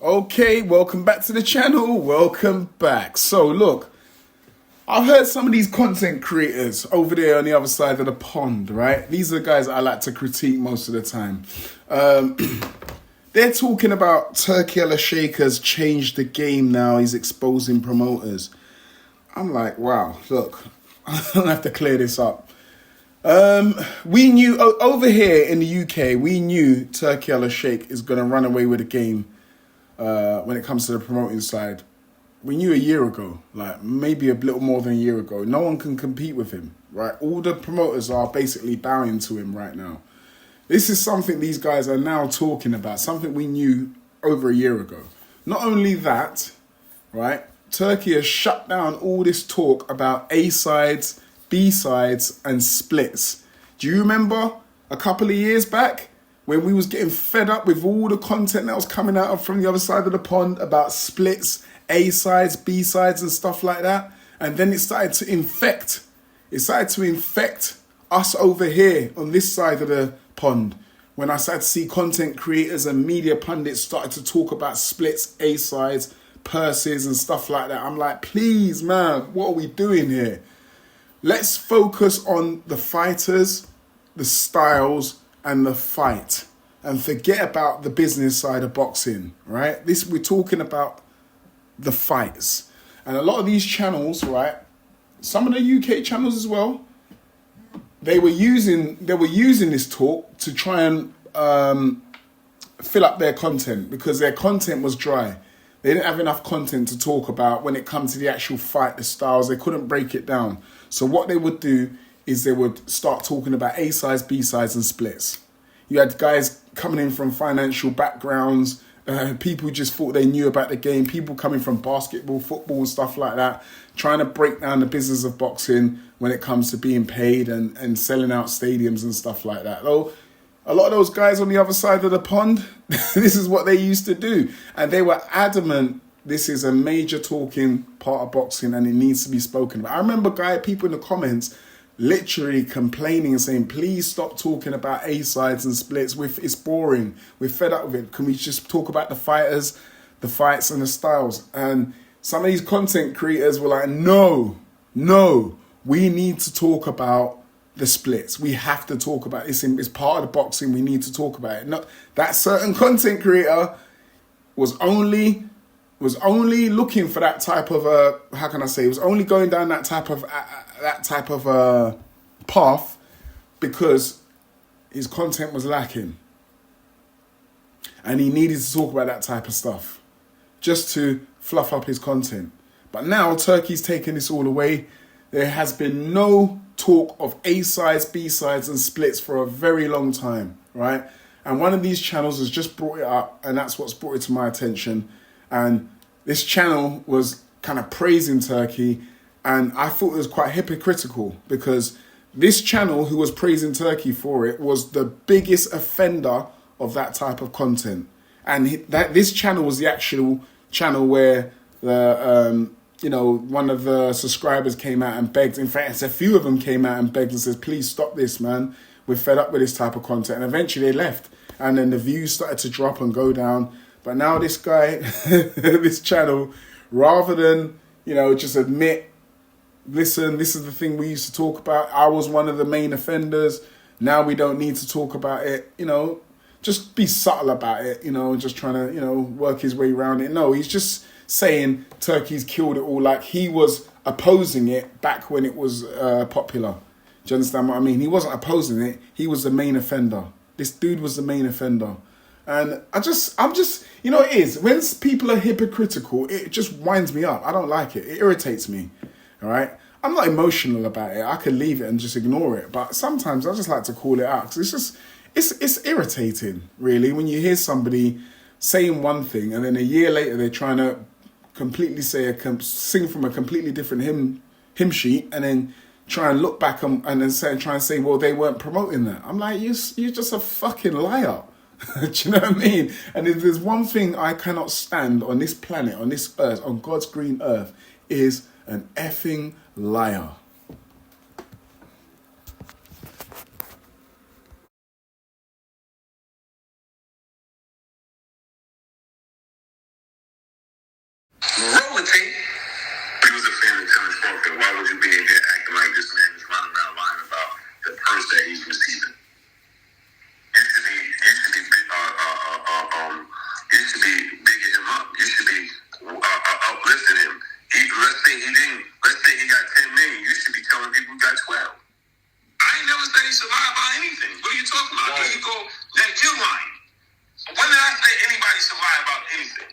Okay, welcome back to the channel. Welcome back. So look, I've heard some of these content creators over there on the other side of the pond, right? These are the guys I like to critique most of the time. They're talking about Turki Al-Sheikh has changed the game now. He's exposing promoters. I'm like, wow, look, I'm going to have to clear this up. We knew, over here in the UK, we knew Turki Al-Sheikh is going to run away with the game when it comes to the promoting side. We knew a year ago, like maybe a little more than a year ago. No one can compete with him, right? All the promoters are basically bowing to him right now. This is something these guys are now talking about, something we knew over a year ago. Not only that, right? Turkey has shut down all this talk about A-sides, B-sides, and splits. Do you remember a couple of years back when we was getting fed up with all the content that was coming out from the other side of the pond about splits, A-sides, B-sides, and stuff like that? And then it started to infect. It started to infect us over here on this side of the pond. When I started to see content creators and media pundits started to talk about splits, A-sides, purses, and stuff like that. I'm like, please, man, what are we doing here? Let's focus on the fighters, the styles, and the fight, and forget about the business side of boxing, right? We're talking about the fights. And a lot of these channels, right, some of the UK channels as well, they were using this talk to try and fill up their content because their content was dry. They didn't have enough content to talk about when it comes to the actual fight, the styles. They couldn't break it down. So what they would do is they would start talking about A-sides, B-sides, and splits. You had guys coming in from financial backgrounds, people who just thought they knew about the game, people coming from basketball, football, stuff like that, trying to break down the business of boxing when it comes to being paid and selling out stadiums and stuff like that. Though a lot of those guys on the other side of the pond, this is what they used to do. And they were adamant this is a major talking part of boxing and it needs to be spoken about. I remember people in the comments literally complaining and saying, please stop talking about A-sides and splits. It's boring. We're fed up with it. Can we just talk about the fighters, the fights, and the styles? And some of these content creators were like, no, we need to talk about the splits. We have to talk about this. It's part of the boxing. We need to talk about it. Not that certain content creator was only looking for that type of how can I say? It was only going down that type of path because his content was lacking, and he needed to talk about that type of stuff just to fluff up his content. But now Turkey's taken this all away. There has been no talk of A-sides, B-sides, and splits for a very long time, right? And one of these channels has just brought it up, and that's what's brought it to my attention. And this channel was kind of praising Turkey, and I thought it was quite hypocritical because this channel, who was praising Turkey for it, was the biggest offender of that type of content. And this channel was the actual channel where one of the subscribers came out and begged. In fact, a few of them came out and begged and said, please stop this, man. We're fed up with this type of content. And eventually they left. And then the views started to drop and go down. But now this guy, this channel, rather than, just admit, listen, this is the thing we used to talk about. I was one of the main offenders. Now we don't need to talk about it. Just be subtle about it, just trying to, work his way around it. No, he's just saying Turkey's killed it all, like he was opposing it back when it was popular. Do you understand what I mean? He wasn't opposing it. He was the main offender. This dude was the main offender. And I'm just, it is. When people are hypocritical, it just winds me up. I don't like it. It irritates me. All right? I'm not emotional about it. I could leave it and just ignore it. But sometimes I just like to call it out because it's irritating, really, when you hear somebody saying one thing and then a year later they're trying to completely sing from a completely different hymn sheet and then try and look back and then try and say, well, they weren't promoting that. I'm like, you're just a fucking liar. Do you know what I mean? And if there's one thing I cannot stand on this planet, on this earth, on God's green earth, is an effing liar. survive out anything. What are you talking about? Right. Here you go. Then you're lying. When did I say anybody survive out anything?